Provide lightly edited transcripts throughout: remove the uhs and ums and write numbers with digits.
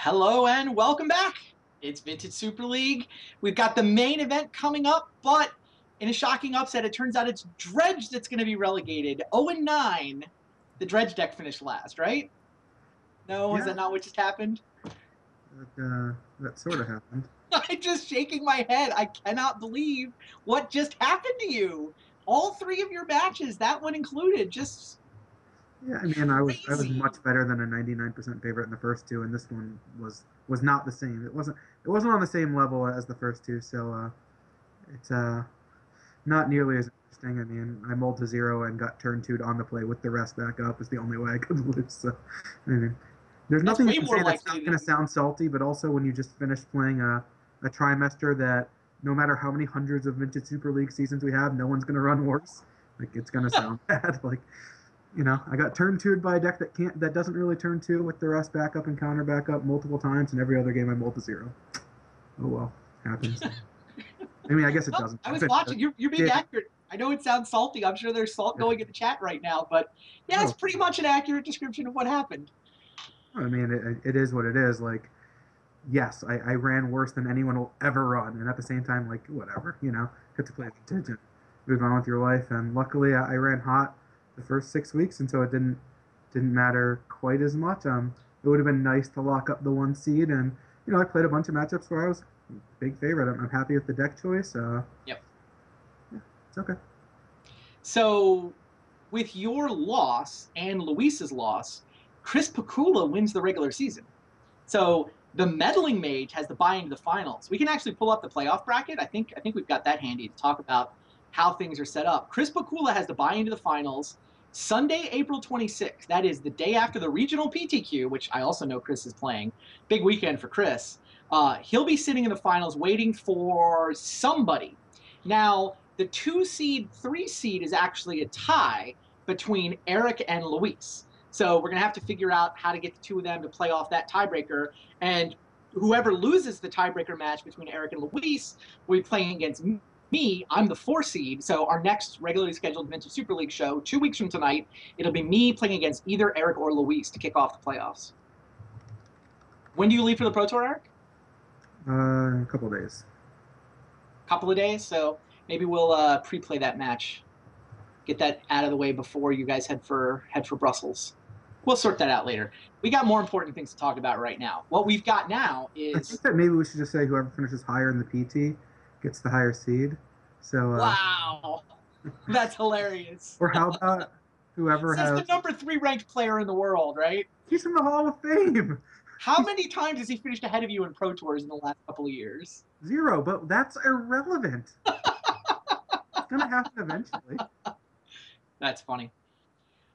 Hello and welcome back. It's Vintage Super League. We've got the main event coming up, but in a shocking upset, it turns out it's Dredge that's going to be relegated. 0-9. The Dredge deck finished last, right? No, is Yeah, that not what just happened? that sort of happened. I'm just shaking my head. I cannot believe what just happened to you. All three of your matches, that one included, just Yeah, I mean, I was crazy. much better than a 99% favorite in the first two, and this one was not the same. It wasn't on the same level as the first two, so it's not nearly as interesting. I mean, I mulled to zero and got turn two on the play with the rest back up is the only way I could lose. So, I mean, there's That's nothing you way can more say that's likely not going than to sound salty, but also when you just finished playing a trimester that no matter how many hundreds of Vintage Super League seasons we have, no one's going to run worse. Like it's going to sound bad. Like I got turn two'd by a deck that doesn't really turn two with the rest back up and counter back up multiple times, and every other game I mulled to zero. Oh well, happens. I mean, I guess it Well, doesn't I was happen, but watching. You're being it did. accurate. I know it sounds salty. I'm sure there's salt Yeah. going in the chat right now, but yeah, it's Oh, pretty much an accurate description of what happened. I mean, it is what it is. Like, yes, I ran worse than anyone will ever run, and at the same time, like, whatever, have to play vintage and move on with your life. And luckily, I ran hot the first 6 weeks, and so it didn't matter quite as much. It would have been nice to lock up the one seed, and I played a bunch of matchups where I was big favorite. I'm happy with the deck choice. Yep. Yeah, it's okay. So, with your loss and Luis's loss, Chris Pakula wins the regular season. So the meddling mage has the buy into the finals. We can actually pull up the playoff bracket. I think we've got that handy to talk about how things are set up. Chris Pakula has the buy into the finals Sunday, April 26th. That is the day after the regional PTQ, which I also know Chris is playing. Big weekend for Chris. He'll be sitting in the finals waiting for somebody. Now, the 2 seed, 3 seed is actually a tie between Eric and Luis. So we're going to have to figure out how to get the two of them to play off that tiebreaker. And whoever loses the tiebreaker match between Eric and Luis will be playing against me. I'm the 4 seed. So our next regularly scheduled Vintage Super League show, 2 weeks from tonight, it'll be me playing against either Eric or Luis to kick off the playoffs. When do you leave for the Pro Tour, Eric? A couple days. Couple of days. So maybe we'll pre-play that match, get that out of the way before you guys head for Brussels. We'll sort that out later. We got more important things to talk about right now. What we've got now I think is that maybe we should just say whoever finishes higher in the PT gets the higher seed. So, wow, that's hilarious. or how about whoever Says the has number 3 ranked player in the world, right? he's in the Hall of Fame. How He's many times has he finished ahead of you in Pro Tours in the last couple of years? zero, but that's irrelevant. It's gonna happen eventually. That's funny.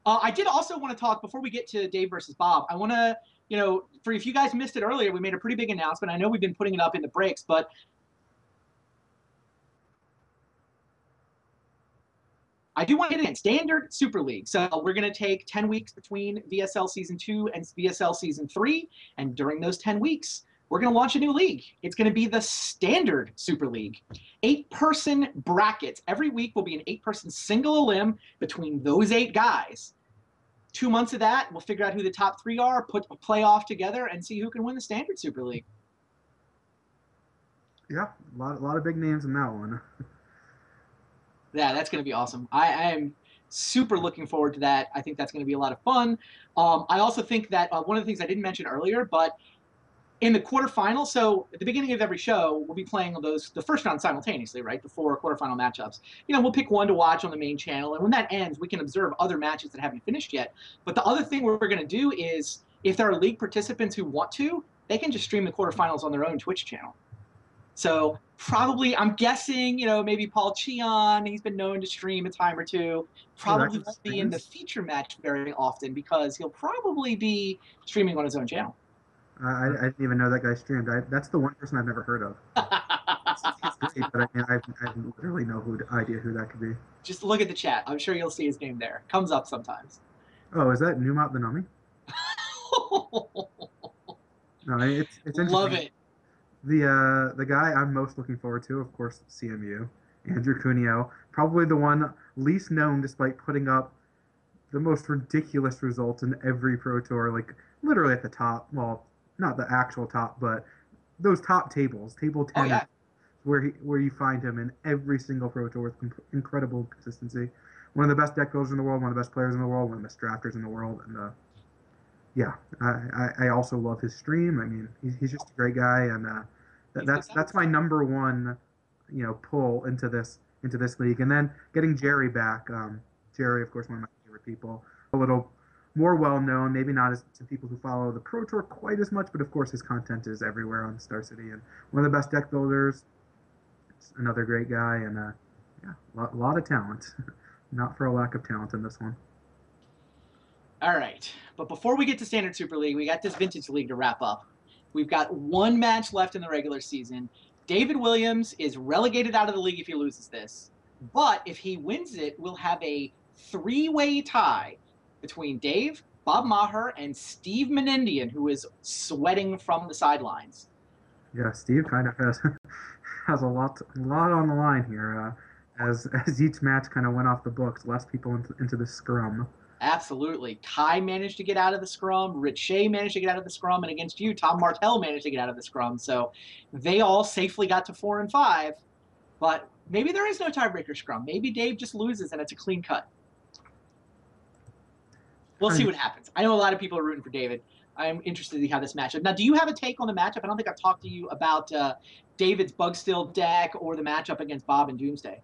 I did also want to talk before we get to Dave versus Bob. I want to, for if you guys missed it earlier, we made a pretty big announcement. I know we've been putting it up in the breaks, but I do want to get it in standard Super League. So we're going to take 10 weeks between VSL Season 2 and VSL Season 3. And during those 10 weeks, we're going to launch a new league. It's going to be the Standard Super League. 8-person brackets. Every week will be an 8-person single elim between those 8 guys. 2 months of that, we'll figure out who the top 3 are, put a playoff together, and see who can win the Standard Super League. Yeah, a lot of big names in that one. Yeah, that's going to be awesome. I am super looking forward to that. I think that's going to be a lot of fun. I also think that one of the things I didn't mention earlier, but in the quarterfinals, so at the beginning of every show, we'll be playing the first round simultaneously, right? The 4 quarterfinal matchups. We'll pick one to watch on the main channel, and when that ends, we can observe other matches that haven't finished yet. But the other thing we're going to do is, if there are league participants who want to, they can just stream the quarterfinals on their own Twitch channel. So probably, I'm guessing, maybe Paul Cheon, he's been known to stream a time or two, Oh, that probably could won't be in the streams. feature match very often because he'll probably be streaming on his own channel. I didn't even know that guy streamed. That's the one person I've never heard of. He's great, but I mean, I literally no idea who that could be. Just look at the chat. I'm sure you'll see his name there. Comes up sometimes. Oh, is that Numot the Nummy? No, it's Love interesting. it. The guy I'm most looking forward to, of course, CMU, Andrew Cuneo, probably the one least known despite putting up the most ridiculous results in every pro tour, like literally at the top. Well, not the actual top, but those top tables. Table Oh 10 is yeah, where you find him in every single Pro Tour with incredible consistency. One of the best deck builders in the world, one of the best players in the world, one of the best drafters in the world, and yeah, I also love his stream. I mean, he's just a great guy, and he's good that's stuff. my number one, pull into this league. And then getting Jerry back. Jerry, of course, one of my favorite people. A little more well known, maybe not as to people who follow the Pro Tour quite as much, but of course his content is everywhere on Star City, and one of the best deck builders. Another great guy, and yeah, lot of talent. Not for a lack of talent in this one. All right, but before we get to Standard Super League, we got this Vintage League to wrap up. We've got one match left in the regular season. David Williams is relegated out of the league if he loses this, but if he wins it, we'll have a three-way tie between Dave, Bob Maher, and Steve Menendian, who is sweating from the sidelines. Yeah, Steve kind of has has a lot on the line here. As each match kind of went off the books, less people into the scrum. Absolutely. Kai managed to get out of the scrum. Rich Shea managed to get out of the scrum. And against you, Tom Martell managed to get out of the scrum. So they all safely got to 4 and 5. But maybe there is no tiebreaker scrum. Maybe Dave just loses and it's a clean cut. We'll see what happens. I know a lot of people are rooting for David. I'm interested to see how this matchup. Now, do you have a take on the matchup? I don't think I've talked to you about David's Bugstill deck or the matchup against Bob and Doomsday.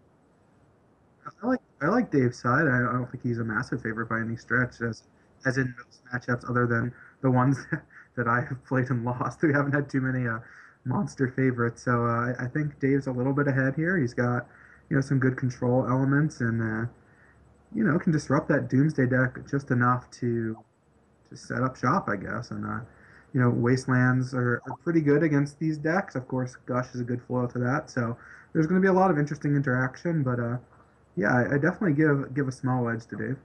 I like Dave's side. I don't think he's a massive favorite by any stretch, as in most matchups, other than the ones that I have played and lost. We haven't had too many monster favorites, so I think Dave's a little bit ahead here. He's got some good control elements, and can disrupt that Doomsday deck just enough to set up shop, I guess. And Wastelands are pretty good against these decks. Of course, Gush is a good flow to that, so there's going to be a lot of interesting interaction, but. Yeah, I definitely give a small edge to Dave.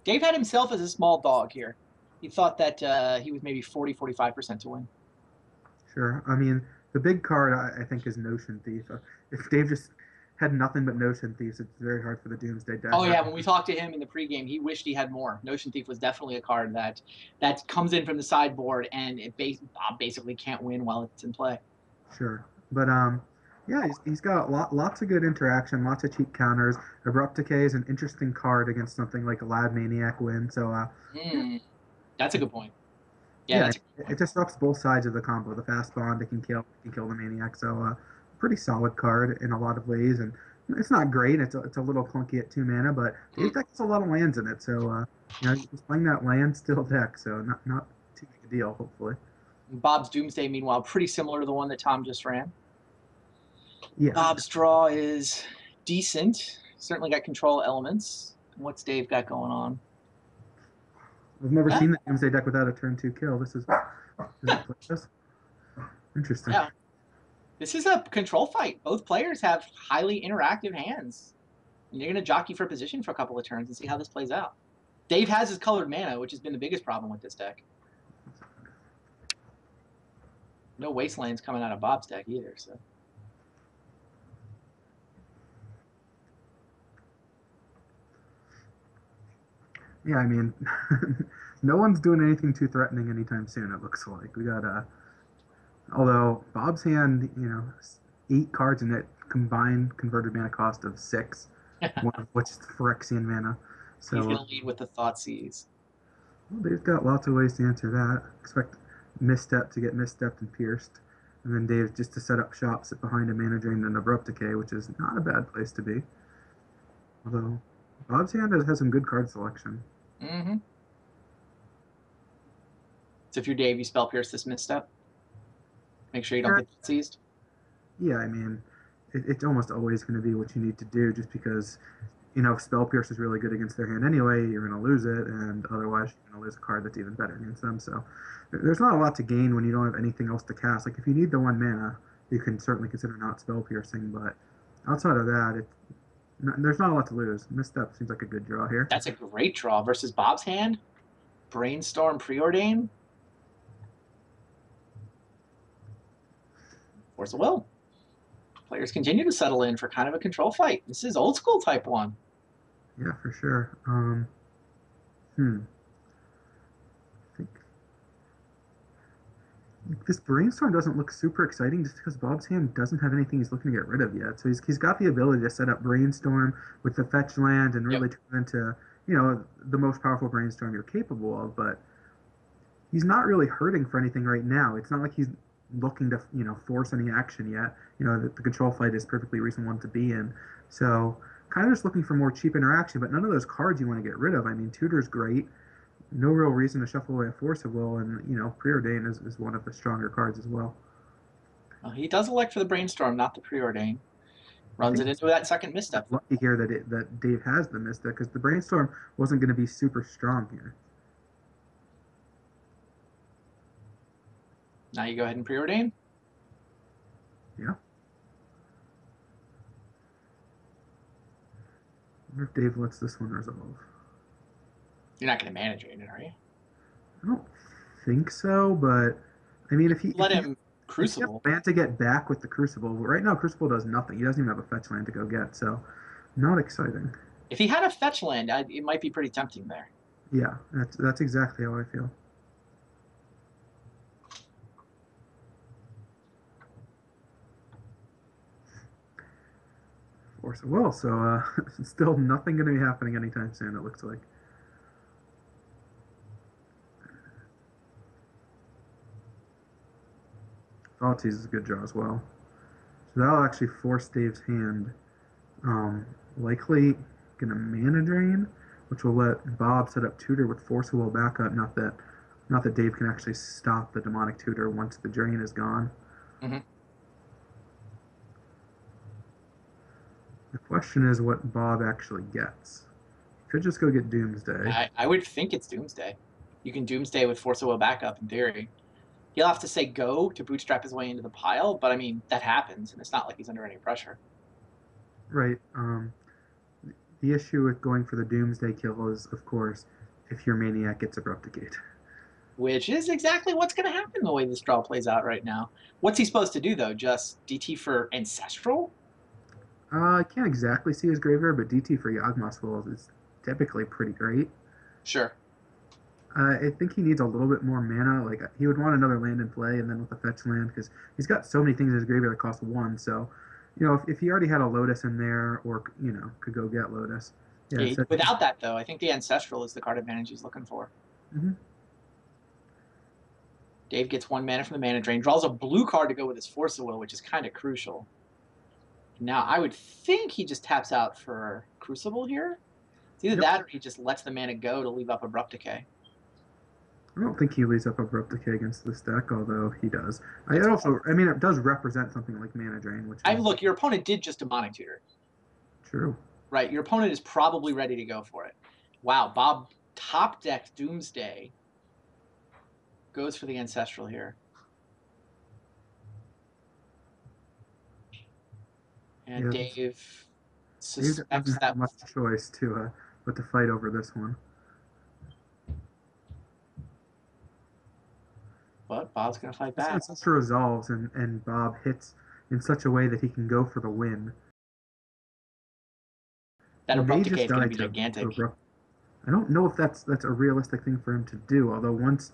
Dave had himself as a small dog here. He thought that he was maybe 45% to win. Sure. I mean, the big card I think is Notion Thief. If Dave just had nothing but Notion Thieves, it's very hard for the Doomsday deck. Oh yeah, when we talked to him in the pregame, he wished he had more. Notion Thief was definitely a card that comes in from the sideboard and Bob basically can't win while it's in play. Sure, but yeah, he's got lots of good interaction, lots of cheap counters. Abrupt Decay is an interesting card against something like a Lab Maniac win. So That's a good point. Yeah, that's it disrupts both sides of the combo. The fast bond, it can kill the Maniac. So pretty solid card in a lot of ways, and it's not great. It's a little clunky at 2 mana, but Dave's deck has a lot of lands in it. So he's playing that land still deck, so not too big a deal. Hopefully. Bob's Doomsday, meanwhile, pretty similar to the one that Tom just ran. Yeah. Bob's draw is decent. Certainly got control elements. What's Dave got going on? I've never seen the Doomsday deck without a turn 2 kill. This is interesting. Yeah. This is a control fight. Both players have highly interactive hands. And you're going to jockey for position for a couple of turns and see how this plays out. Dave has his colored mana, which has been the biggest problem with this deck. No Wastelands coming out of Bob's deck either, so. Yeah, I mean, no one's doing anything too threatening anytime soon, it looks like. We got although Bob's hand, 8 cards in it, combined converted mana cost of 6, one of which is Phyrexian mana. So he's going to lead with the Thoughtseize. Well, they've got lots of ways to answer that. Expect Misstep to get misstepped and pierced. And then Dave just to set up shop, sit behind a Mana Drain and Abrupt Decay, which is not a bad place to be. Although Bob's hand has some good card selection. Mm-hmm. So if you're Dave, you spell pierce this misstep. Make sure you don't get seized. Yeah, I mean, it's almost always going to be what you need to do, just because, if Spell Pierce is really good against their hand anyway, you're going to lose it, and otherwise you're going to lose a card that's even better against them. So there's not a lot to gain when you don't have anything else to cast. Like, if you need the 1 mana, you can certainly consider not Spell Piercing, but outside of that, there's not a lot to lose. Misstep seems like a good draw here. That's a great draw versus Bob's hand. Brainstorm Preordain. Force of Will. Players continue to settle in for kind of a control fight. This is old school type 1. Yeah, for sure. I think. This brainstorm doesn't look super exciting just because Bob's hand doesn't have anything he's looking to get rid of yet. So he's got the ability to set up brainstorm with the fetch land and Yep. really turn into, the most powerful brainstorm you're capable of. But he's not really hurting for anything right now. It's not like he's looking to, force any action yet. The control fight is perfectly reasonable one to be in. So kind of just looking for more cheap interaction, but none of those cards you want to get rid of. I mean, Tutor's great. No real reason to shuffle away a Force of Will, and Preordain is one of the stronger cards as well. Well, he does elect for the brainstorm, not the preordain. I Runs think it into that second misstep. lucky here that Dave has the Mista because the brainstorm wasn't going to be super strong here. Now you go ahead and preordain. Yeah. I wonder if Dave lets this one resolve. You're not going to manage it, are you? I don't think so, but I mean, if he Let if him he crucible. has land to get back with the Crucible, but right now Crucible does nothing. He doesn't even have a fetch land to go get, so not exciting. If he had a fetch land, it might be pretty tempting there. Yeah, that's exactly how I feel. Force of Will, so still nothing going to be happening anytime soon, it looks like. Thoughtseize is a good draw as well. So that'll actually force Dave's hand. Likely going to Mana Drain, which will let Bob set up Tutor with Force of Will backup. Not that Dave can actually stop the Demonic Tutor once the drain is gone. Mm-hmm. The question is what Bob actually gets. Could just go get Doomsday. I would think it's Doomsday. You can Doomsday with Force of Will backup in theory. He'll have to say go to bootstrap his way into the pile, but I mean, that happens, and it's not like he's under any pressure. Right. The issue with going for the Doomsday kill is, of course, if your Maniac gets Abrupticate. Which is exactly what's going to happen the way this draw plays out right now. What's he supposed to do, though? Just DT for Ancestral? I can't exactly see his graveyard, but DT for Yawgmoth's Will is typically pretty great. Sure. I think he needs a little bit more mana. Like he would want another land in play, and then with the fetch land, because he's got so many things in his graveyard that cost one. So, if he already had a Lotus in there, or could go get Lotus. Yeah, without that, though, I think the Ancestral is the card advantage he's looking for. Mm-hmm. Dave gets 1 mana from the mana drain, draws a blue card to go with his Force of Will, which is kind of crucial. Now, I would think he just taps out for Crucible here. It's either that or he just lets the mana go to leave up Abrupt Decay. I don't think he leaves up Abrupt Decay against this deck, although he does. It does represent something like Mana Drain, which is... Look, your opponent did just Demonic Tutor. True. Right, your opponent is probably ready to go for it. Wow, Bob top decked Doomsday. Goes for the Ancestral here. And yeah, Dave suspects that much choice but to fight over this one. But Bob's going to fight back. Ancestral resolves, and Bob hits in such a way that he can go for the win. That Abrupt Decay is going to be gigantic. I don't know if that's a realistic thing for him to do, although once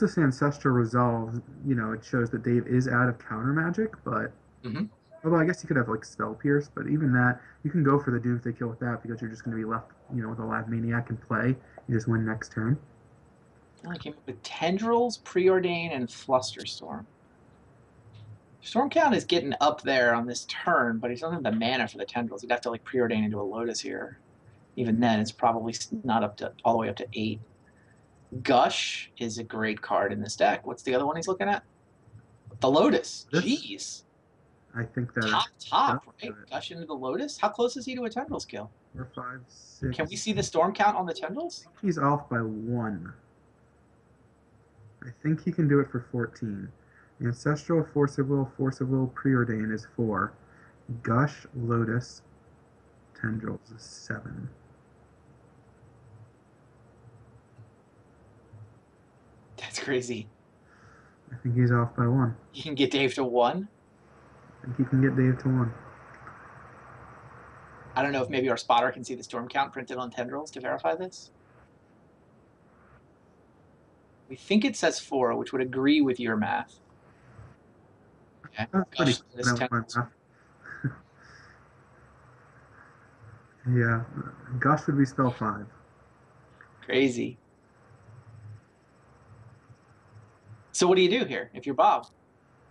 this Ancestral resolves, it shows that Dave is out of counter magic, but... Mm-hmm. Although I guess you could have like Spell Pierce, but even that, you can go for the Doomsday kill with that because you're just going to be left, with a live Maniac in play. You just win next turn. I came up with Tendrils, Preordain, and Flusterstorm. Storm Count is getting up there on this turn, but he doesn't have the mana for the Tendrils. He'd have to Preordain into a Lotus here. Even then, it's probably not up to all the way up to 8. Gush is a great card in this deck. What's the other one he's looking at? The Lotus. Jeez. I think that top, right? Gush into the Lotus. How close is he to a Tendrils kill? 4, 5, 6. Can we see the Storm Count on the Tendrils? He's off by 1. I think he can do it for 14. Ancestral, Force of Will, Preordain is 4. Gush, Lotus, Tendrils is 7. That's crazy. I think he's off by 1. You can get Dave to 1? I think you can get Dave to 1. I don't know if maybe our spotter can see the Storm Count printed on Tendrils to verify this. We think it says 4, which would agree with your math. Okay. That's pretty Gush, Lotus, confident with my Tendrils. math. Yeah, Gush would be spell 5. Crazy. So what do you do here if you're Bob?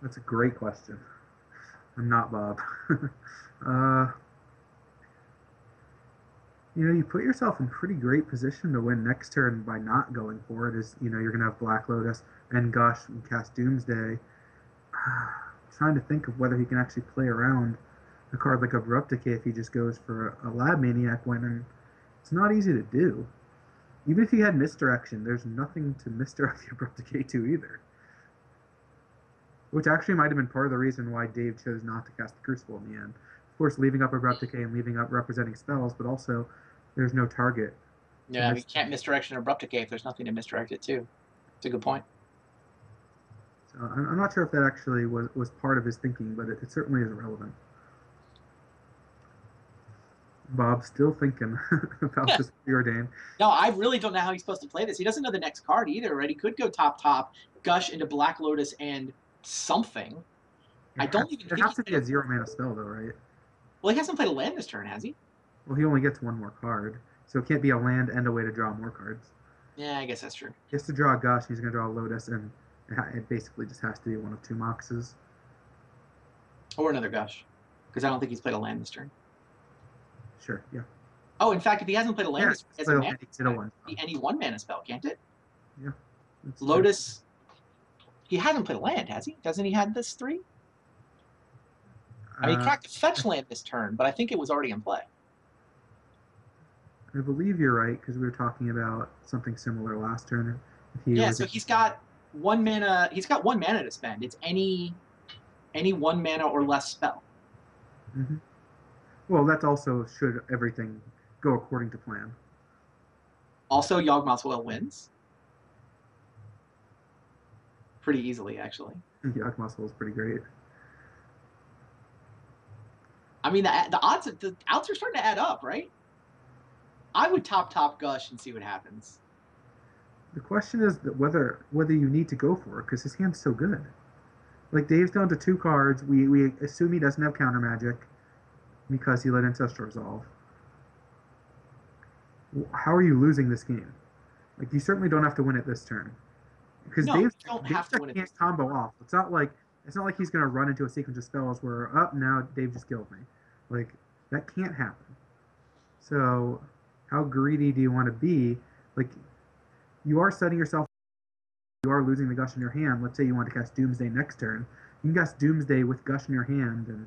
That's a great question. I'm not Bob. uh, you put yourself in pretty great position to win next turn by not going for it. You're going to have Black Lotus and Gush and cast Doomsday. Trying to think of whether he can actually play around a card like Abrupt Decay if he just goes for a Lab Maniac win, and it's not easy to do. Even if he had Misdirection, there's nothing to misdirect the Abrupt Decay to either. Which actually might have been part of the reason why Dave chose not to cast the Crucible in the end. Of course, leaving up Abrupt Decay and leaving up representing spells, but also there's no target. Yeah, you can't misdirection or Abrupt Decay if there's nothing to misdirect it to. It's a good point. So I'm not sure if that actually was part of his thinking, but it certainly is relevant. Bob's still thinking about this preordain. No, I really don't know how he's supposed to play this. He doesn't know the next card either, right? He could go top, Gush into Black Lotus and something. I don't even think it has to be a 0-mana spell, though, right? Well, he hasn't played a land this turn, has he? Well, he only gets one more card, so it can't be a land and a way to draw more cards. Yeah, I guess that's true. He has to draw a Gush, he's going to draw a Lotus, and it basically just has to be one of 2 Moxes. Or another Gush, because I don't think he's played a land this turn. Sure, yeah. Oh, in fact, if he hasn't played a land this turn, it's any 1-mana spell, can't it? Yeah. Lotus, he hasn't played a land, has he? Doesn't he have this 3? I mean, he cracked a fetch land this turn, but I think it was already in play. I believe you're right, because we were talking about something similar last turn. So he's got 1 mana. He's got 1 mana to spend. It's any 1 mana or less spell. Mm-hmm. Well, that's also should everything go according to plan. Also, Yawgmoth's Will wins. Pretty easily, actually. Yawgmoth's Will is pretty great. I mean, the outs are starting to add up, right? I would top Gush and see what happens. The question is that whether you need to go for it, because his hand's so good. Like, Dave's down to 2 cards. We assume he doesn't have counter magic because he let Ancestral Resolve. How are you losing this game? Like, you certainly don't have to win it this turn. Because Dave can't combo off. It's not like he's going to run into a sequence of spells where, now Dave just killed me. Like, that can't happen. So, how greedy do you want to be? Like, you are setting yourself. You are losing the Gush in your hand. Let's say you want to cast Doomsday next turn. You can cast Doomsday with Gush in your hand, and,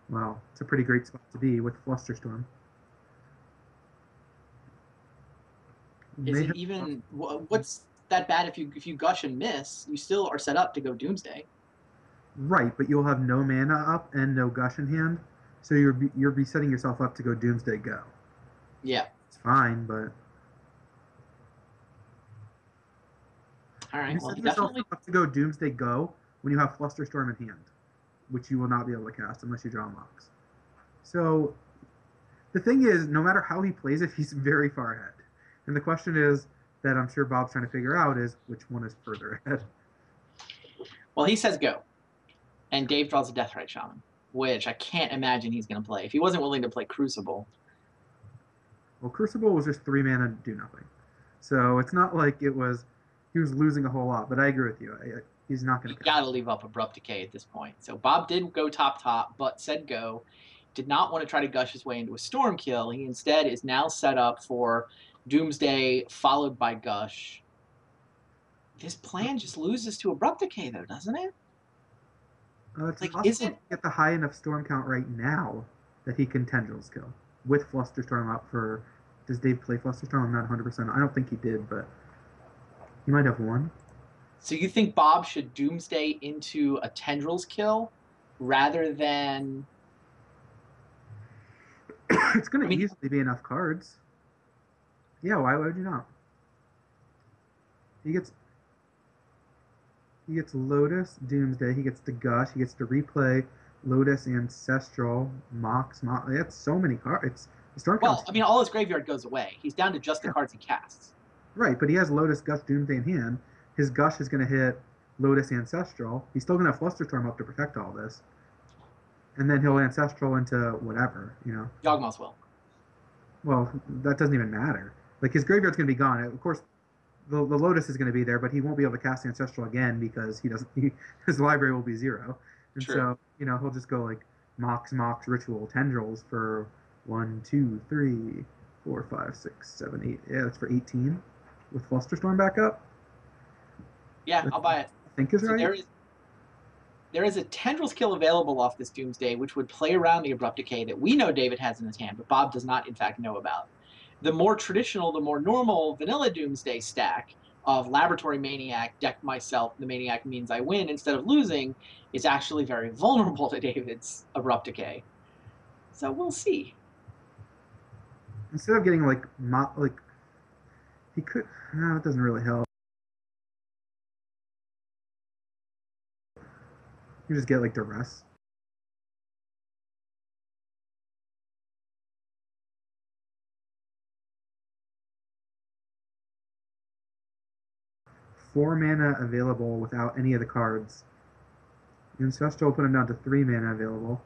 well, it's a pretty great spot to be with Flusterstorm. Is it even... What's that bad if you Gush and miss? You still are set up to go Doomsday. Right, but you'll have no mana up and no Gush in hand, so you'll be setting yourself up to go Doomsday go. Yeah. It's fine, but... All right, well, definitely have to go Doomsday go when you have Flusterstorm in hand, which you will not be able to cast unless you draw Mox. So the thing is, no matter how he plays it, he's very far ahead. And the question is that I'm sure Bob's trying to figure out is which one is further ahead. Well, he says go, and Dave draws a Deathrite Shaman, which I can't imagine he's going to play if he wasn't willing to play Crucible. Well, Crucible was just 3 mana to do nothing, so it's not like he was losing a whole lot, but I agree with you. He's not going to. You got to leave up Abrupt Decay at this point. So Bob did go top, but said go. Did not want to try to Gush his way into a Storm kill. He instead is now set up for Doomsday followed by Gush. This plan just loses to Abrupt Decay, though, doesn't it? It's possible to get the high enough Storm count right now that he can Tendrils kill with Flusterstorm up for. Does Dave play Flusterstorm? I'm not 100%. I don't think he did, but. You might have one. So you think Bob should Doomsday into a Tendrils kill rather than... It's going to easily be enough cards. Yeah, why would you not? He gets Lotus, Doomsday, he gets the Gush, he gets to replay Lotus, Ancestral, Mox. That's so many cards. Well, I mean, all his graveyard goes away. He's down to just the cards he casts. Right, but he has Lotus, Gush, Doomsday in hand. his Gush is going to hit Lotus Ancestral. He's still going to have Flusterstorm up to protect all this. And then he'll Ancestral into whatever, you know. Yawgmoth's will. Well, that doesn't even matter. Like, his graveyard's going to be gone. Of course, the Lotus is going to be there, but he won't be able to cast Ancestral again because his library will be 0. And True. so, you know, he'll just go like Mox, Ritual, Tendrils for 1, 2, 3, 4, 5, 6, 7, 8. Yeah, that's for 18 with Flusterstorm back up. Yeah, I'll buy it. I think is So right. there is a Tendrils kill available off this Doomsday, which would play around the Abrupt Decay that we know David has in his hand, but Bob does not, in fact, know about. The more traditional, the more normal vanilla Doomsday stack of Laboratory Maniac, deck myself, the Maniac means I win instead of losing, is actually very vulnerable to David's Abrupt Decay. So we'll see. Instead of getting like he could. No, it doesn't really help. You just get like Duress. Four mana available without any of the cards. Ancestral will put him down to 3 mana available.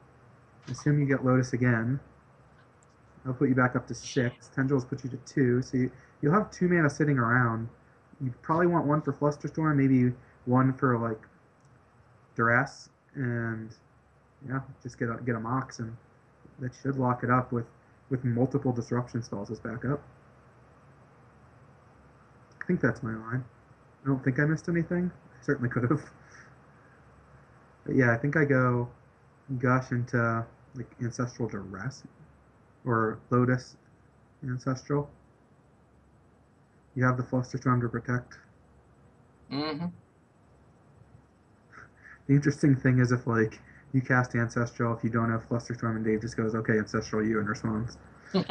Assume you get Lotus again. I'll put you back up to 6. Tendrils put you to 2. So you'll have 2 mana sitting around. You probably want 1 for Flusterstorm, maybe 1 for like Duress, and yeah, just get a Mox, and that should lock it up with multiple disruption spells as backup. I think that's my line. I don't think I missed anything. I certainly could have. But yeah, I think I go Gush into like Ancestral Duress or Lotus Ancestral. You have the Flusterstorm to protect. Mm-hmm. The interesting thing is if like you cast Ancestral, if you don't have Flusterstorm, and Dave just goes, okay, Ancestral you, and responds. We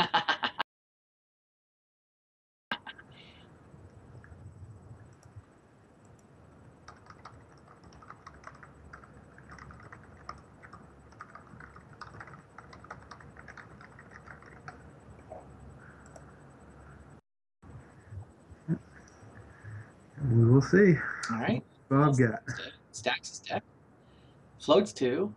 will see. All right. Bob get. Stacks his deck. Floats 2.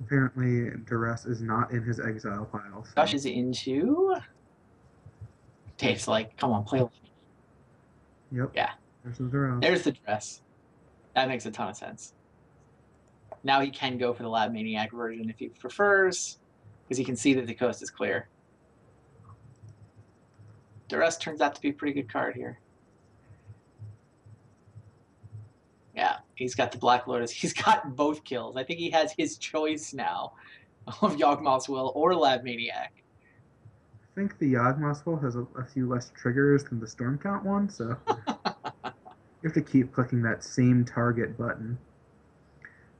Apparently, Duress is not in his exile pile. So. Gush is into. Dave's like, come on, play. Yep. Yeah. There's the Duress. There's the Duress. That makes a ton of sense. Now he can go for the Lab Maniac version if he prefers, because he can see that the coast is clear. Duress turns out to be a pretty good card here. Yeah, he's got the Black Lotus. He's got both kills. I think he has his choice now of Yawgmoth's Will or Lab Maniac. I think the Yawgmoth's Will has a few less triggers than the Storm Count one, so you have to keep clicking that same target button.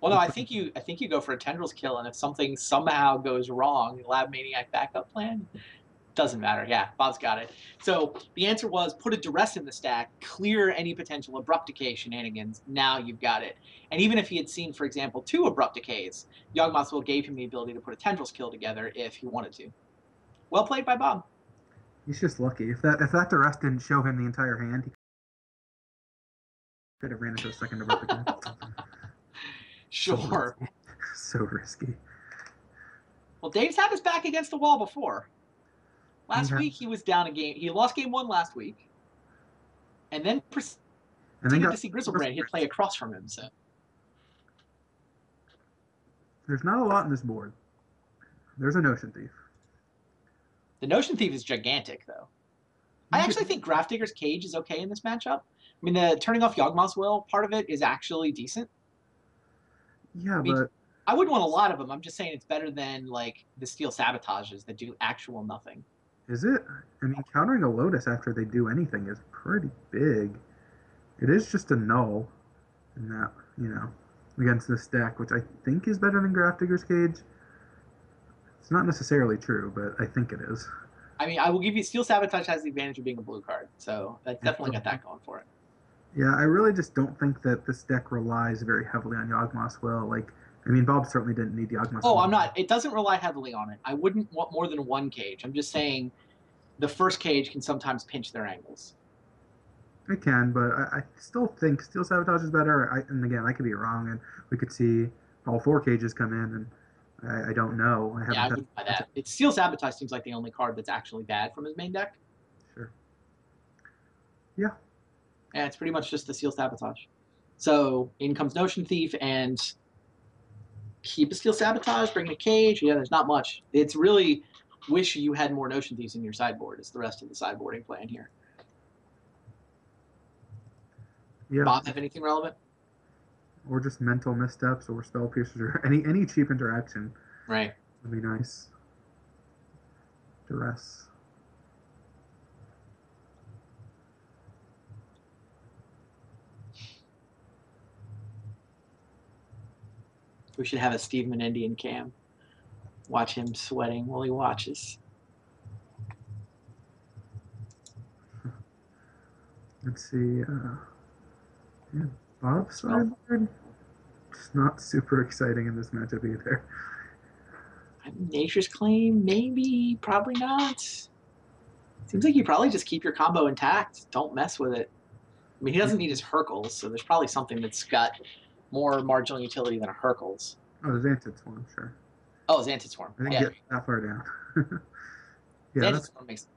Well, no, I think you go for a Tendrils kill, and if something somehow goes wrong, Lab Maniac backup plan, doesn't matter. Yeah, Bob's got it. So the answer was put a Duress in the stack, clear any potential Abrupt Decay shenanigans. Now you've got it. And even if he had seen, for example, 2 Abrupt Decays, Yawgmoth's Will gave him the ability to put a Tendrils kill together if he wanted to. Well played by Bob. He's just lucky. If that Duress didn't show him the entire hand, he could have ran into a second Abrupt Decay. Sure. So risky. Well, Dave's had his back against the wall before. Last week he was down a game. He lost game 1 last week, and then proceeded to see Grizzlebrand hit play across from him. So there's not a lot in this board. There's a Notion Thief. The Notion Thief is gigantic, though. I actually think Grafdigger's Cage is okay in this matchup. I mean, the turning off Yawgmoth's Will part of it is actually decent. Yeah, but I wouldn't want a lot of them. I'm just saying it's better than like the Steel Sabotages that do actual nothing. Is it? I mean, countering a Lotus after they do anything is pretty big. It is just a null in that, you know, against this deck, which I think is better than Grafdigger's Cage. It's not necessarily true, but I think it is. I mean, I will give you Steel Sabotage has the advantage of being a blue card, so that's definitely got that going for it. Yeah, I really just don't think that this deck relies very heavily on Yawgmoth's Will. Like, I mean, Bob certainly didn't need the Yawgmoth's. Oh, I'm not. It doesn't rely heavily on it. I wouldn't want more than one cage. I'm just saying the first cage can sometimes pinch their angles. It can, but I still think Steel Sabotage is better. And again, I could be wrong, and we could see all 4 cages come in, and I don't know. I Yeah, I haven't wouldn't buy that. It's Steel Sabotage seems like the only card that's actually bad from his main deck. Sure. Yeah. And it's pretty much just the Steel Sabotage. So in comes Notion Thief and keep a Steel Sabotage, bring in a cage. Yeah, there's not much. It's really wish you had more Notion Thieves in your sideboard is the rest of the sideboarding plan here. Yeah. Bob, have anything relevant? Or just mental missteps or spell piercers or any cheap interaction. Right. Would be nice. Duress. We should have a Steve Menendian cam. Watch him sweating while he watches. Let's see. Yeah, Bob's sideboard. It's not super exciting in this matchup either. Nature's Claim, maybe, probably not. Seems like you probably just keep your combo intact. Don't mess with it. I mean, he doesn't need his Hercules, so there's probably something that's got more marginal utility than a Hercules. Oh, the Xantid Swarm, sure. Oh, Xantid Swarm. I didn't get that far down. Yeah, Xantid Swarm makes sense.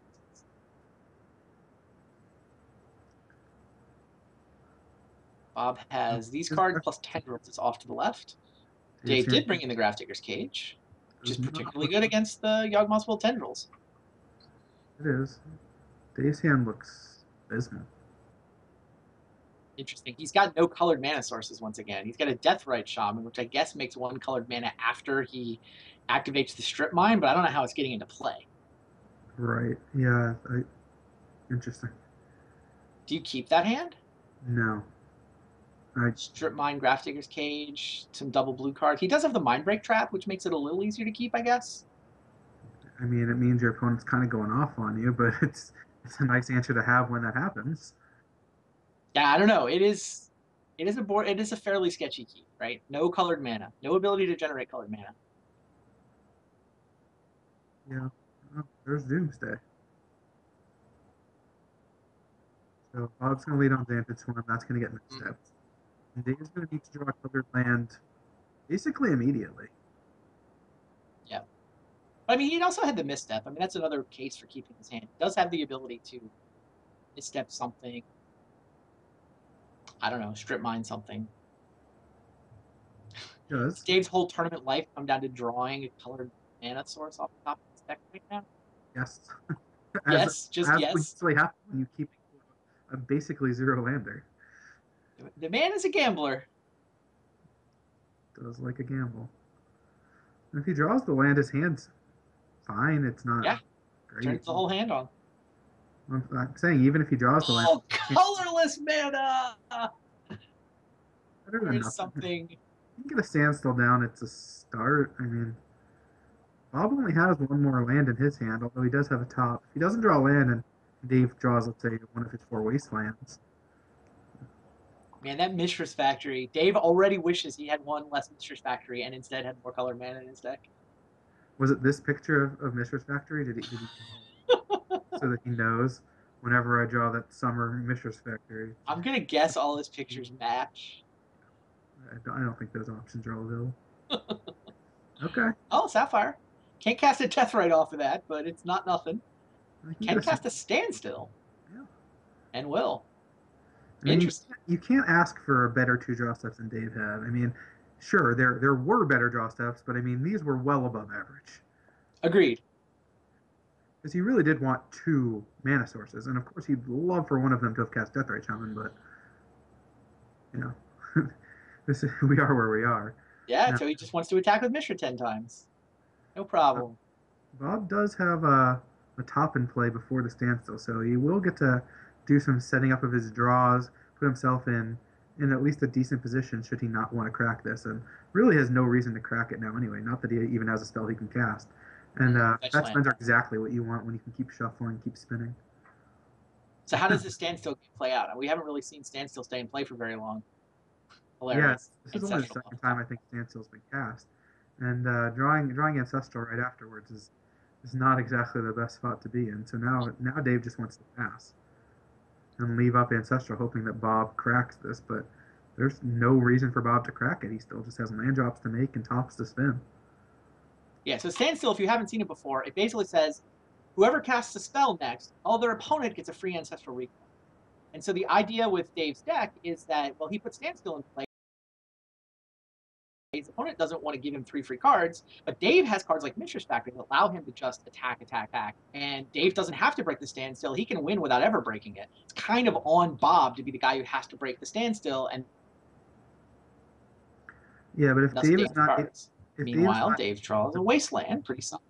Bob has these cards plus Tendrils is off to the left. Dave did bring in the Grafdigger's Cage, which is particularly good against the Yawgmoth's Will Tendrils. It is. Dave's hand looks abysmal. Interesting. He's got no colored mana sources once again. He's got a Deathrite Shaman, which I guess makes 1 colored mana after he activates the Strip Mine, but I don't know how it's getting into play. Right. Yeah. Interesting. Do you keep that hand? No. Strip Mine, Grafdigger's Cage, some double blue cards. He does have the Mindbreak Trap, which makes it a little easier to keep, I guess. I mean, it means your opponent's kind of going off on you, but it's a nice answer to have when that happens. Yeah, I don't know. It is a fairly sketchy keep, right? No colored mana, no ability to generate colored mana. Yeah. Oh, there's Doomsday. So Bob's going to lead on Xantid Swarm. That's going to get missteps. And Dave's going to need to draw a colored land basically immediately. Yeah. But I mean, he also had the misstep. I mean, that's another case for keeping his hand. He does have the ability to misstep something. I don't know, strip mine something. Does Dave's whole tournament life come down to drawing a colored mana source off the top of his deck right now? Yes. Yes, just yes. Would usually happen when you keep a basically zero lander. The man is a gambler. Does like a gamble. And if he draws the land, his hand's fine. It's not great. Turns the whole hand on. I'm saying even if he draws the land. Oh, colorless mana! Better than something. You can get a Standstill down. It's a start. I mean, Bob only has 1 more land in his hand, although he does have a top. If he doesn't draw land and Dave draws, let's say, one of his 4 wastelands. Man, that Mishra's Factory. Dave already wishes he had 1 less Mishra's Factory and instead had more colored mana in his deck. Was it this picture of Mishra's Factory? Did he so that he knows whenever I draw that summer Mishra's Factory? I'm going to guess all his pictures match. I don't think those options are available. Okay. Oh, Sapphire. Can't cast a Deathrite off of that, but it's not nothing. Can cast a Standstill. Yeah. And will. I mean, Interesting. You can't ask for better 2 draw steps than Dave had. I mean, sure, there were better draw steps, but I mean, these were well above average. Agreed. Because he really did want 2 mana sources, and of course he'd love for one of them to have cast Deathrite Shaman, but, you know, we are where we are. Yeah, now, so he just wants to attack with Mishra 10 times. No problem. Bob does have a top in play before the Standstill, so he will get to do some setting up of his draws, put himself in at least a decent position should he not want to crack this, and really has no reason to crack it now anyway, not that he even has a spell he can cast. And that spins are exactly what you want when you can keep shuffling, keep spinning. So how does the Standstill play out? We haven't really seen Standstill stay in play for very long. Yeah, Hilarious. this is only the Ancestral second off time top. I think Standstill's been cast, and drawing Ancestral right afterwards is not exactly the best spot to be in. So now Dave just wants to pass and leave up Ancestral, hoping that Bob cracks this, but there's no reason for Bob to crack it. He still just has land drops to make and tops to spin. Yeah, so Standstill, if you haven't seen it before, it basically says whoever casts a spell next, their opponent gets a free Ancestral Recall. And so the idea with Dave's deck is that, well, he puts Standstill in play. His opponent doesn't want to give him 3 free cards, but Dave has cards like Mishra's Factory that allow him to just attack, attack, attack. And Dave doesn't have to break the standstill. He can win without ever breaking it. It's kind of on Bob to be the guy who has to break the standstill, and Yeah, but thus Dave's cards. if Dave's Meanwhile, not Dave draws a Wasteland, pretty solid.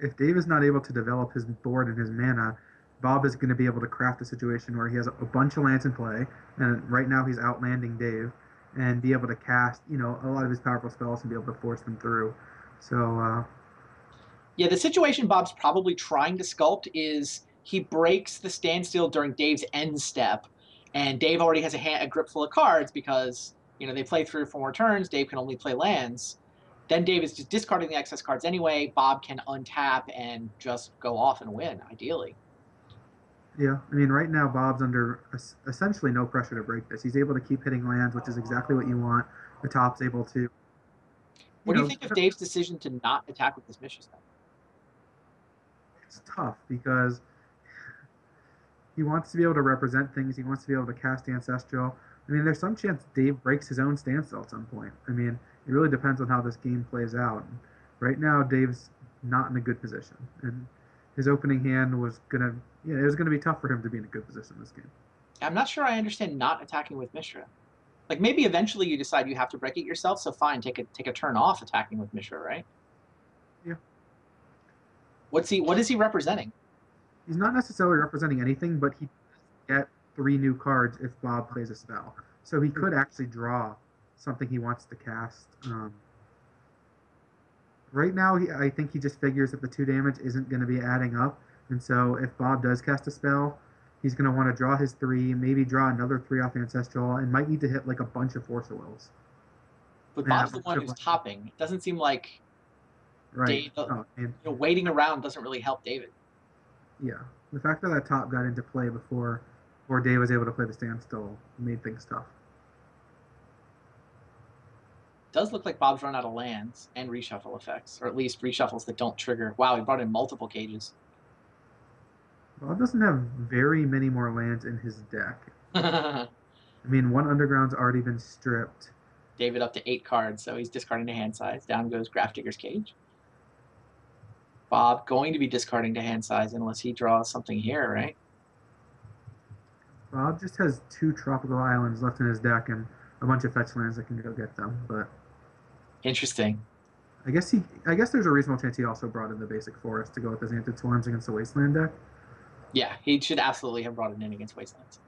if Dave is not able to develop his board and his mana, Bob is going to be able to craft a situation where he has a bunch of lands in play, and right now he's outlanding Dave, and be able to cast, a lot of his powerful spells and be able to force them through. So, Yeah, the situation Bob's probably trying to sculpt is he breaks the standstill during Dave's end step, and Dave already has a grip full of cards because they play 3 or 4 more turns. Dave can only play lands. Then Dave is just discarding the excess cards anyway. Bob can untap and just go off and win, ideally. yeah, I mean, right now Bob's under essentially no pressure to break this. He's able to keep hitting lands, which is exactly what you want. The top's able to, What do you think of Dave's decision to not attack with this Mishra spell? it's tough because he wants to be able to represent things. He wants to be able to cast Ancestral. I mean, there's some chance Dave breaks his own standstill at some point. I mean, it really depends on how this game plays out. Right now, Dave's not in a good position, and his opening hand was it was gonna be tough for him to be in a good position this game. I'm not sure I understand not attacking with Mishra. Like maybe eventually you decide you have to break it yourself, so fine, take a turn off attacking with Mishra, right? Yeah. What is he representing? He's not necessarily representing anything, but he get 3 new cards if Bob plays a spell. So he could actually draw something he wants to cast. Right now, I think he just figures that the 2 damage isn't going to be adding up. And so if Bob does cast a spell, he's going to want to draw his 3, maybe draw another 3 off Ancestral, and might need to hit like a bunch of Force of Wills. But Bob's the one who's topping. It doesn't seem like right. Dave, waiting around doesn't really help David. Yeah. The fact that top got into play before Dave was able to play the standstill made things tough. It does look like Bob's run out of lands and reshuffle effects, or at least reshuffles that don't trigger. Wow, he brought in multiple cages. Bob doesn't have very many more lands in his deck. I mean, 1 underground's already been stripped. David up to 8 cards, so he's discarding to hand size. Down goes Grafdigger's Cage. Bob going to be discarding to hand size unless he draws something here, right? Bob just has 2 tropical islands left in his deck and a bunch of fetch lands that can go get them. But interesting. I guess there's a reasonable chance he also brought in the basic forest to go with his Anted Swarms against the Wasteland deck. Yeah, he should absolutely have brought it in against Wastelands.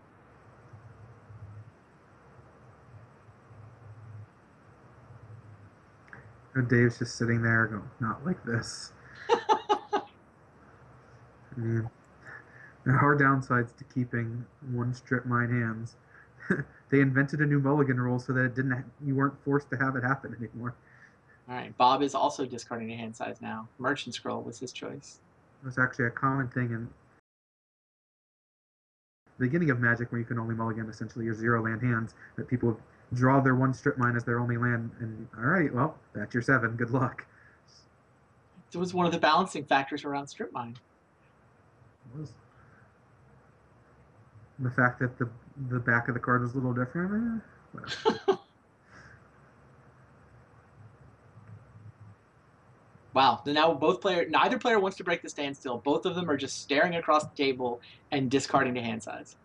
Dave's just sitting there going, not like this. I mean, there are downsides to keeping 1 strip mine hands. They invented a new mulligan rule so that you weren't forced to have it happen anymore. All right, Bob is also discarding a hand size now. Merchant Scroll was his choice. It was actually a common thing in the beginning of Magic where you can only mulligan essentially your 0 land hands, that people draw their 1 strip mine as their only land, and all right, well, that's your 7. Good luck. It was one of the balancing factors around strip mine. It was. The fact that the back of the card was a little different. Wow. Now neither player wants to break the standstill. Both of them are just staring across the table and discarding to hand size.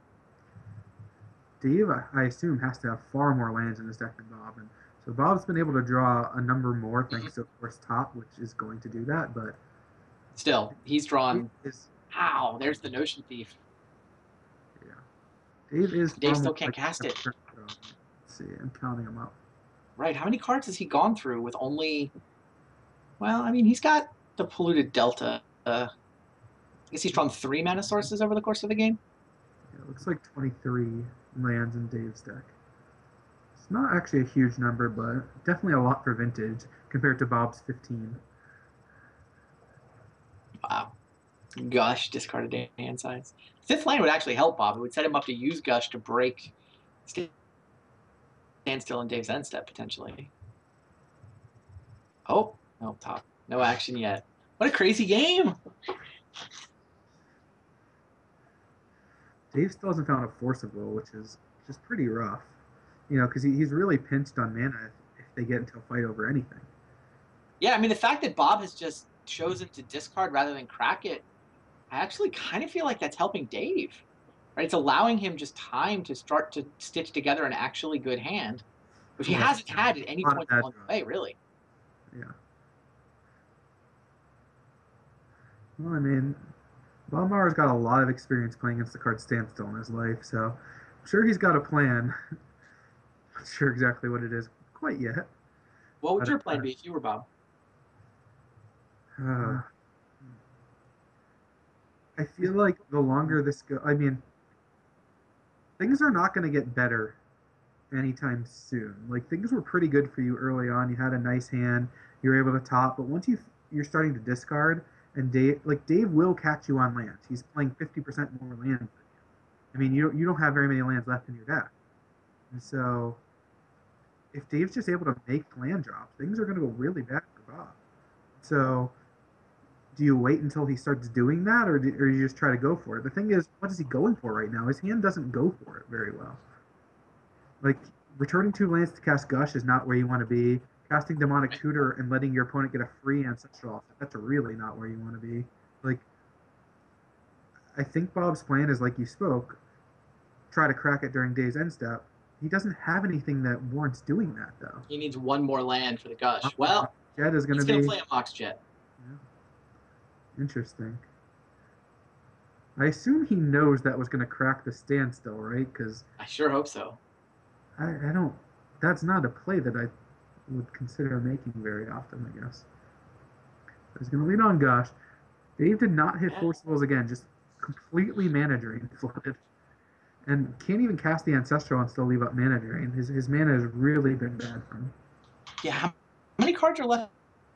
Dave, I assume, has to have far more lands in his deck than Bob, and so Bob's been able to draw a number more thanks to, of course, top, which is going to do that. But still, he's drawn. Ow! There's the Notion Thief. Yeah, Dave still can't cast it. Let's see, I'm counting them up. Right. How many cards has he gone through with only? Well, I mean, he's got the Polluted Delta. I guess he's drawn 3 mana sources over the course of the game. Yeah, it looks like 23 lands in Dave's deck. It's not actually a huge number, but definitely a lot for vintage compared to Bob's 15. Wow. Gush discarded hand size. Fifth land would actually help Bob. It would set him up to use Gush to break Standstill and Dave's end step potentially. Oh, no, top. No action yet. What a crazy game. Dave still hasn't found a Force of Will, which is just pretty rough. Because he's really pinched on mana if they get into a fight over anything. Yeah, I mean, the fact that Bob has just chosen to discard rather than crack it, I actually kind of feel like that's helping Dave. Right? It's allowing him just time to start to stitch together an actually good hand, which he hasn't had at any point along the way, really. Yeah. Well, I mean, Bob Maher's got a lot of experience playing against the card Standstill in his life, so I'm sure he's got a plan. Not sure exactly what it is quite yet. What would your plan be if you were Bob? I feel like the longer this goes, I mean, things are not going to get better anytime soon. Like things were pretty good for you early on. You had a nice hand. You were able to top, but once you're starting to discard, and Dave will catch you on lands. He's playing 50% more lands than you. I mean, you don't have very many lands left in your deck, and so if Dave's just able to make land drops, things are going to go really bad for Bob. So do you wait until he starts doing that, or you just try to go for it? The thing is, what is he going for right now? His hand doesn't go for it very well. Like, returning 2 lands to cast Gush is not where you want to be. Casting Demonic Tutor and letting your opponent get a free Ancestral, that's really not where you want to be. Like, I think Bob's plan is, like you spoke, try to crack it during Dave's end step. He doesn't have anything that warrants doing that, though. He needs one more land for the Gush. Well, Jet is going to be... play a Mox Jet. Yeah. Interesting. I assume he knows that was going to crack the Standstill, right? Because I sure hope so. I don't. That's not a play that I would consider making very often, I guess. He's going to lead on Gush. Dave did not hit Force Wills again, just completely mana drain flooded. And can't even cast the Ancestral and still leave up mana drain. His mana has really been bad for him. Yeah, how many cards are left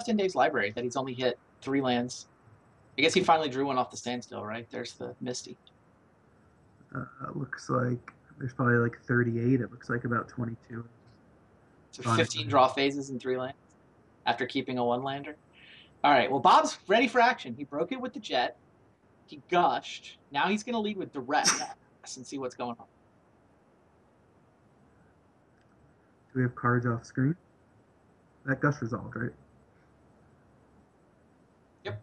in Dave's library that he's only hit 3 lands? I guess he finally drew one off the Standstill, right? There's the Misty. Looks like there's probably like 38. It looks like about 22. So 15 draw phases in 3 lands after keeping a 1-lander. All right, well, Bob's ready for action. He broke it with the Jet. He gushed. Now he's going to lead with Duress and see what's going on. Do we have cards off screen? That Gush resolved, right? Yep.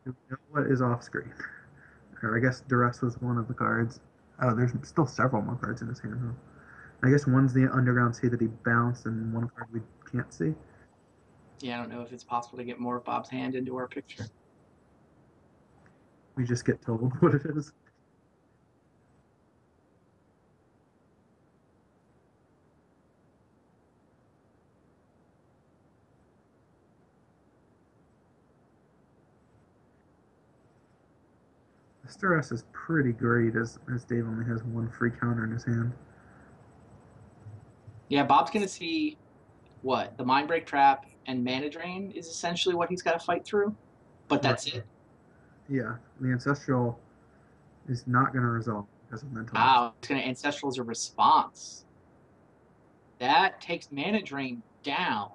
Do we know what is off screen? Or I guess Duress was one of the cards. Oh, there's still several more cards in his hand, though. I guess one's the Underground Sea that he bounced, and one card we can't see. Yeah, I don't know if it's possible to get more of Bob's hand into our picture. We just get told what it is. This Duress is pretty great, as Dave only has 1 free counter in his hand. Yeah, Bob's going to see what? The Mindbreak Trap and Mana Drain is essentially what he's got to fight through, but that's it. Yeah, the Ancestral is not going to resolve because of mental. Wow, it's going to Ancestral as a response. That takes Mana Drain down,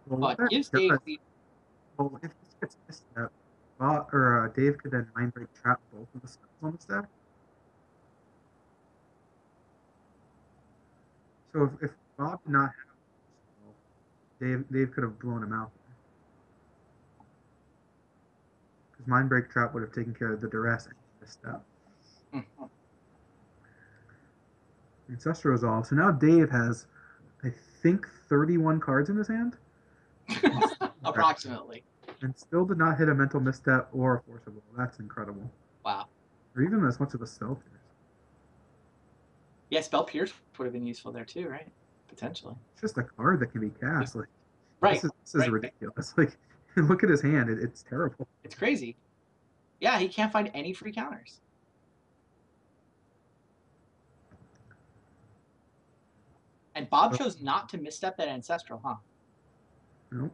but gives Dave the... Well, if this gets missed out, Dave could then Mindbreak Trap both of the spells on the stack. So if Bob did not have Dave could have blown him out. Because Mindbreak Trap would have taken care of the Duress and this step. Ancestral Resolve. So now Dave has, I think, 31 cards in his hand? Approximately. And still did not hit a Mental Misstep or a Force of Will. That's incredible. Wow. Or even as much of a Spell Pierce. Yeah, Spell Pierce would have been useful there too, right? Potentially. It's just a card that can be cast. Like Right. this is Right. ridiculous. Like look at his hand. It's terrible. It's crazy. Yeah, he can't find any free counters. And Bob chose not to misstep that Ancestral, huh? No.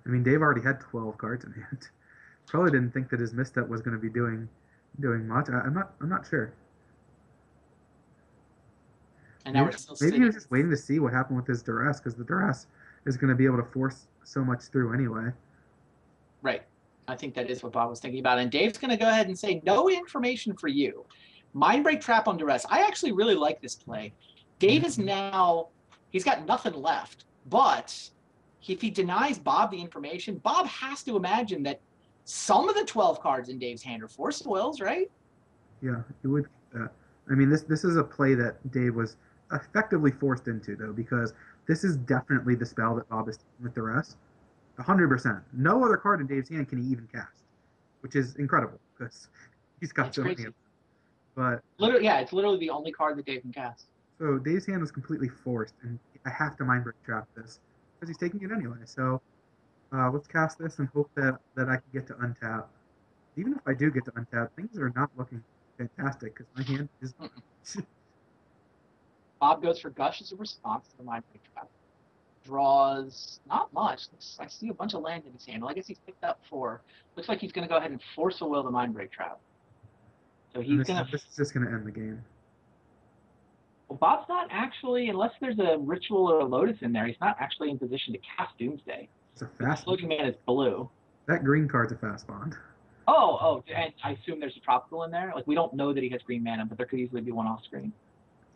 I mean, Dave already had 12 cards in hand. Probably didn't think that his misstep was going to be doing much. I'm not sure. And now we're still Maybe he sitting. was just waiting to see what happened with his duress, because the duress is going to be able to force so much through anyway. Right. I think that is what Bob was thinking about. And Dave's going to go ahead and say, no information for you. Mindbreak Trap on duress. I actually really like this play. Dave is now, he's got nothing left. But if he denies Bob the information, Bob has to imagine that some of the 12 cards in Dave's hand are force spoils, right? Yeah, you would. I mean, this is a play that Dave was effectively forced into, though, because this is definitely the spell that Bob is taking with duress. 100%. No other card in Dave's hand can he even cast, which is incredible because he's got so many of them. But literally, yeah, it's literally the only card that Dave can cast. so Dave's hand was completely forced, and I have to Mindbreak Trap this because he's taking it anyway. So let's cast this and hope that I can get to untap. Even if I do get to untap, things are not looking fantastic because my hand is. Bob goes for Gush as a response to the Mindbreak Trap. Draws not much. I see a bunch of land in his hand. Well, I guess he's picked up 4. Looks like he's going to go ahead and force a will the Mindbreak Trap. So he's going to. This is just going to end the game. Well, Bob's not actually, unless there's a Ritual or a Lotus in there, he's not actually in position to cast Doomsday. It's a fast. Floating Man is blue. That green card's a fast bond. Oh, and I assume there's a tropical in there. Like we don't know that he has green mana, but there could easily be one off screen.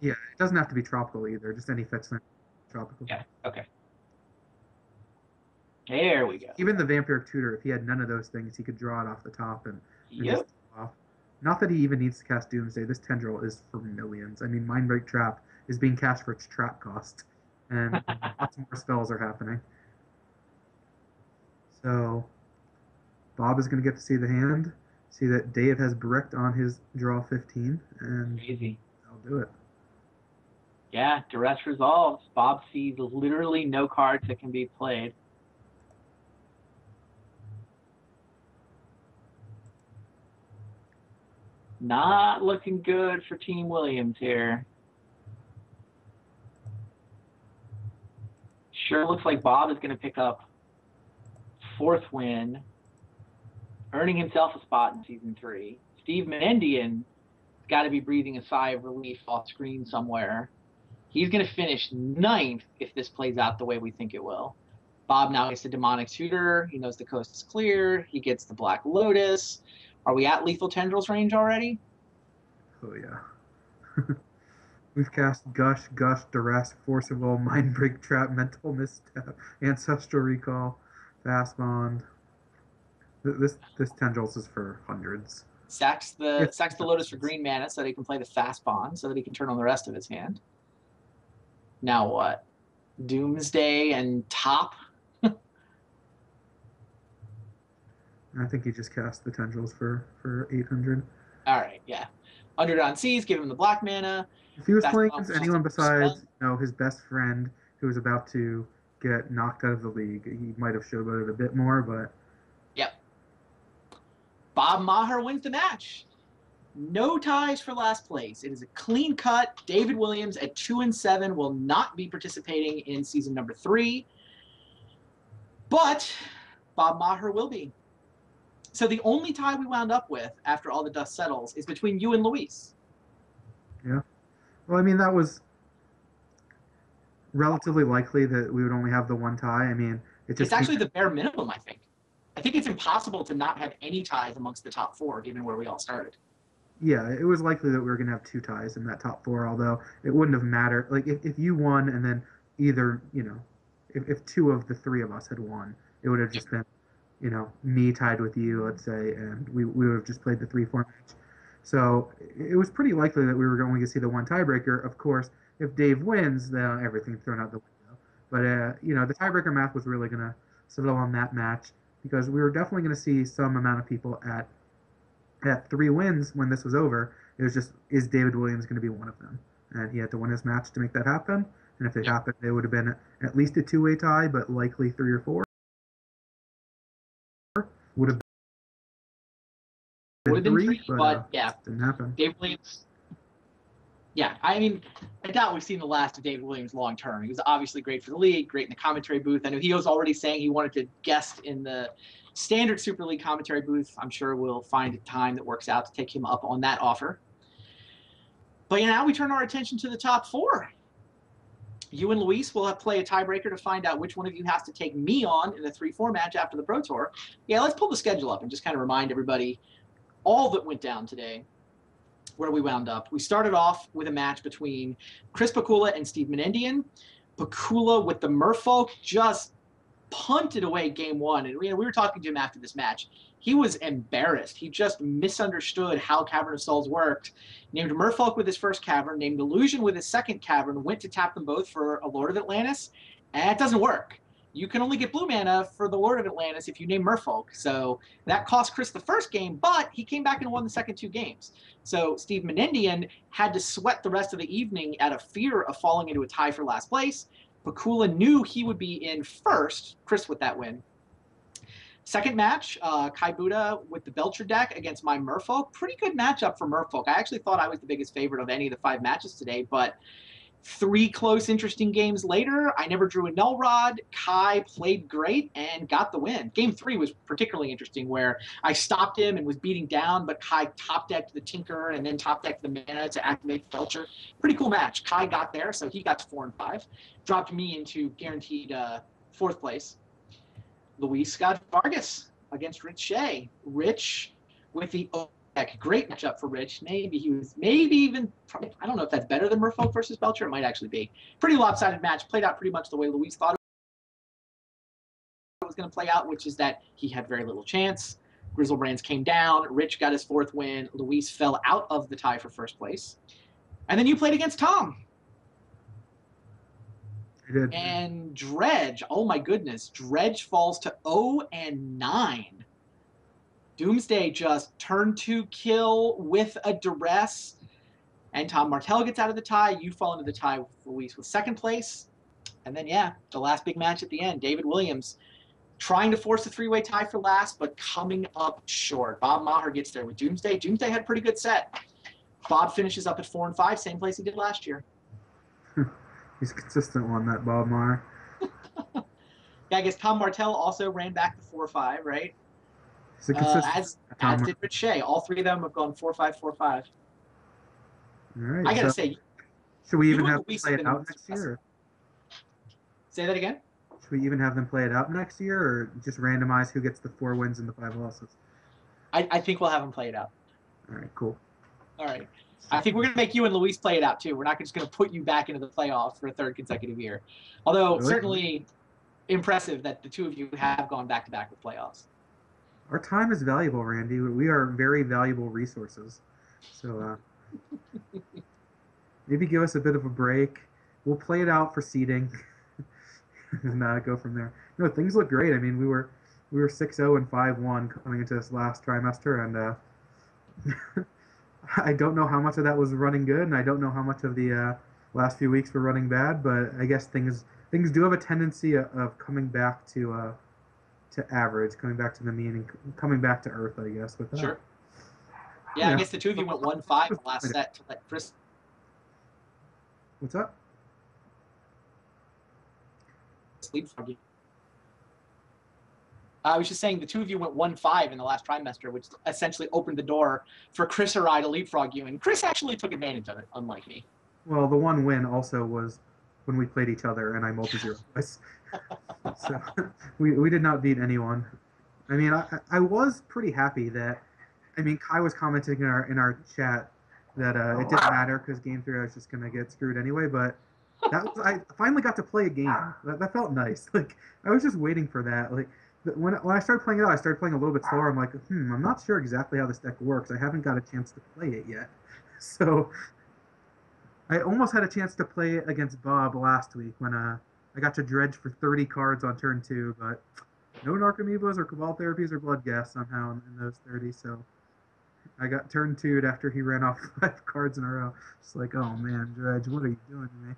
Yeah, it doesn't have to be tropical either. Just any fetch land tropical. Yeah. Okay. There we go. Even the Vampiric Tutor, if he had none of those things, he could draw it off the top and yep. Off. Not that he even needs to cast Doomsday. This tendril is for millions. I mean, Mindbreak Trap is being cast for its trap cost, and lots more spells are happening. So, Bob is going to get to see the hand, see that Dave has bricked on his draw 15, and easy. I'll do it. Yeah, duress resolves. Bob sees literally no cards that can be played. Not looking good for Team Williams here. Sure looks like Bob is going to pick up 4th win, earning himself a spot in Season 3. Steve Menendian got to be breathing a sigh of relief off screen somewhere. He's going to finish 9th if this plays out the way we think it will. Bob now gets the Demonic Tutor. He knows the coast is clear. He gets the Black Lotus. Are we at Lethal Tendrils range already? Oh, yeah. We've cast Gush, Duress, Force of Will, Mindbreak Trap, Mental Misstep, Ancestral Recall, Fast Bond. This Tendrils is for hundreds. Sacks the Lotus for green mana so that he can play the Fast Bond so that he can turn on the rest of his hand. Now what? Doomsday and top? I think he just cast the Tendrils for 800. All right, yeah. Underground Seas, give him the black mana. If he was playing against anyone besides his best friend who was about to get knocked out of the league, he might have showboated a bit more, but... Yep. Bob Maher wins the match. No ties for last place. It is a clean cut. David Williams at 2-7 will not be participating in season number 3. But Bob Maher will be. So the only tie we wound up with after all the dust settles is between you and Luis. Yeah. Well, I mean, that was relatively likely that we would only have the one tie. I mean, it's actually the bare minimum, I think. I think it's impossible to not have any ties amongst the top 4, given where we all started. Yeah, it was likely that we were going to have 2 ties in that top 4, although it wouldn't have mattered. Like, if you won and then either, if 2 of the 3 of us had won, it would have just been, me tied with you, let's say, and we would have just played the 3-4 match. So it was pretty likely that we were going to see the one tiebreaker. Of course, if Dave wins, then everything's thrown out the window. But, the tiebreaker math was really going to settle on that match because we were definitely going to see some amount of people at 3 wins when this was over, It was just, is David Williams going to be one of them? And he had to win his match to make that happen. And if it happened, it would have been at least a two-way tie, but likely 3 or 4. Would have been 3, but yeah, didn't happen. David Williams. Yeah, I mean, I doubt we've seen the last of David Williams long term. He was obviously great for the league, great in the commentary booth. I know he was already saying he wanted to guest in the standard Super League commentary booth. I'm sure we'll find a time that works out to take him up on that offer. But now we turn our attention to the top 4. You and Luis will play a tiebreaker to find out which one of you has to take me on in a 3-4 match after the Pro Tour. Yeah, let's pull the schedule up and just kind of remind everybody all that went down today, where we wound up. We started off with a match between Chris Pakula and Steve Menendian. Pakula with the Merfolk just punted away game 1. And we were talking to him after this match. He was embarrassed. He just misunderstood how Cavern of Souls worked. Named Merfolk with his first Cavern, named Illusion with his second Cavern, went to tap them both for a Lord of Atlantis, and it doesn't work. You can only get blue mana for the Lord of Atlantis if you name Merfolk. So that cost Chris the first game, but he came back and won the second 2 games. So Steve Menendian had to sweat the rest of the evening out of fear of falling into a tie for last place. Pakula knew he would be in first, Chris with that win. Second match, Kai Buddha with the Belcher deck against my Merfolk. Pretty good matchup for Merfolk. I actually thought I was the biggest favorite of any of the 5 matches today, but 3 close, interesting games later, I never drew a null rod. Kai played great and got the win. Game 3 was particularly interesting, where I stopped him and was beating down, but Kai top decked the Tinker and then top decked the mana to activate Belcher. Pretty cool match. Kai got there, so he got to 4 and 5. Dropped me into guaranteed 4th place. Luis got Vargas against Rich Shea. Rich with the deck. Great matchup for Rich. Maybe even, I don't know if that's better than Merfolk versus Belcher. It might actually be. Pretty lopsided match. Played out pretty much the way Luis thought it was going to play out, which is that he had very little chance. Grizzlebrands came down. Rich got his 4th win. Luis fell out of the tie for first place. And then you played against Tom. And Dredge, oh my goodness, Dredge falls to 0-9. Doomsday just turn 2 kill with a duress, and Tom Martell gets out of the tie. You fall into the tie with Luis with 2nd place. And then, yeah, the last big match at the end, David Williams trying to force a 3-way tie for last, but coming up short. Bob Maher gets there with Doomsday. Doomsday had a pretty good set. Bob finishes up at 4 and 5, same place he did last year. He's a consistent one, that Bob Maher. Yeah, I guess Tom Martell also ran back to 4-5, right? He's a consistent as did Rich Shea. All 3 of them have gone 4-5, 4-5. All right. I gotta say, should we even have them play it out next year? Say that again? Should we even have them play it out next year, or just randomize who gets the 4 wins and the 5 losses? I think we'll have them play it out. All right, cool. All right. I think we're going to make you and Luis play it out, too. We're not just going to put you back into the playoffs for a 3rd consecutive year. Although, certainly impressive that the 2 of you have gone back-to-back with playoffs. Our time is valuable, Randy. We are very valuable resources. So maybe give us a bit of a break. We'll play it out for seeding and go from there. No, things look great. I mean, we were 6-0 and 5-1 coming into this last trimester, and I don't know how much of that was running good, and I don't know how much of the last few weeks were running bad. But I guess things do have a tendency of coming back to average, coming back to the mean, and coming back to earth, I guess. With that. Sure. Yeah, I guess the 2 of you went 1-5 in the last set to let Chris. What's up? Leapfrog you. I was just saying the 2 of you went 1-5 in the last trimester, which essentially opened the door for Chris or I to leapfrog you, and Chris actually took advantage of it, unlike me. Well, the 1 win also was when we played each other, and I multi-zero twice. So we did not beat anyone. I mean, I was pretty happy that, I mean, Kai was commenting in our chat that it didn't matter because game 3 I was just gonna get screwed anyway. But I finally got to play a game. That felt nice. Like, I was just waiting for that. Like, when I started playing it out, I started playing a little bit slower. I'm like, I'm not sure exactly how this deck works. I haven't got a chance to play it yet. So I almost had a chance to play it against Bob last week when I got to dredge for 30 cards on turn 2, but no Narcomoebas or Cabal Therapies or Blood Gas somehow in those 30. So I got turn 2'd after he ran off 5 cards in a row. Just like, oh man, Dredge, what are you doing to me?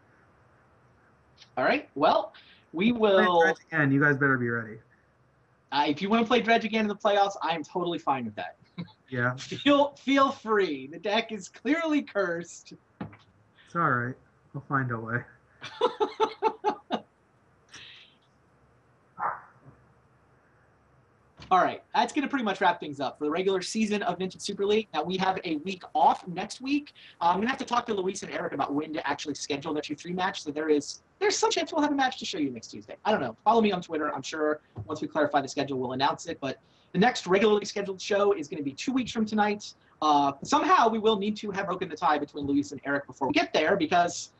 All right. Well, we Playing Dredge will. again. You guys better be ready. If you want to play Dredge again in the playoffs, I am totally fine with that. Yeah, Feel free. The deck is clearly cursed. it's all right. I'll find a way. All right, that's going to pretty much wrap things up for the regular season of Vintage Super League. Now, we have a week off next week. I'm going to have to talk to Luis and Eric about when to actually schedule the 2-3 match. So there's some chance we'll have a match to show you next Tuesday. I don't know. Follow me on Twitter. I'm sure once we clarify the schedule, we'll announce it. But the next regularly scheduled show is going to be 2 weeks from tonight. Somehow, we will need to have broken the tie between Luis and Eric before we get there because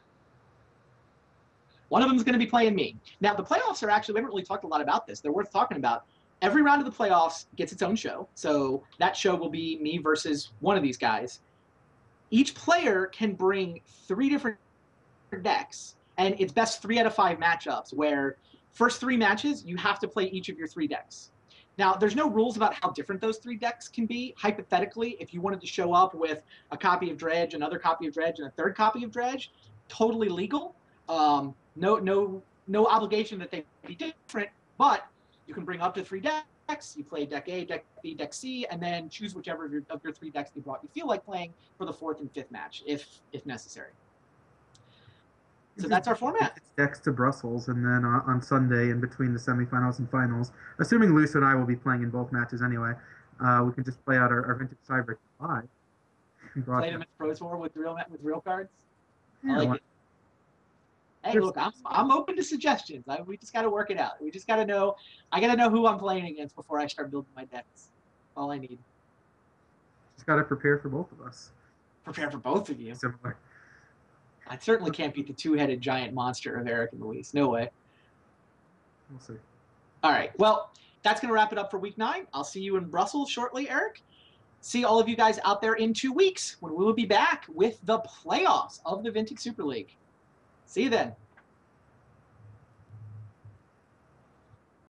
one of them is going to be playing me. Now, the playoffs are actually, we haven't really talked a lot about this. They're worth talking about. Every round of the playoffs gets its own show. So that show will be me versus one of these guys. Each player can bring 3 different decks, and it's best 3 out of 5 matchups, where first 3 matches, you have to play each of your 3 decks. Now, there's no rules about how different those 3 decks can be. Hypothetically, if you wanted to show up with a copy of Dredge, another copy of Dredge, and a 3rd copy of Dredge, totally legal. No obligation that they be different, but you can bring up to 3 decks. You play deck A, deck B, deck C, and then choose whichever of your 3 decks you feel like playing for the 4th and 5th match, if necessary. So that's our format. It's decks to Brussels, and then on Sunday, in between the semifinals and finals, assuming Luis and I will be playing in both matches anyway, we can just play out our vintage tiebreaker live. Play them in Pro Tour with real cards. Yeah, I like it. Hey, look, I'm open to suggestions. We just got to work it out. We just got to know. I got to know who I'm playing against before I start building my decks. All I need. Just got to prepare for both of us. Prepare for both of you. Similar. I certainly can't beat the 2-headed giant monster of Eric and Luis. No way. We'll see. All right. Well, that's going to wrap it up for week 9. I'll see you in Brussels shortly, Eric. See all of you guys out there in 2 weeks when we will be back with the playoffs of the Vintage Super League. See you then.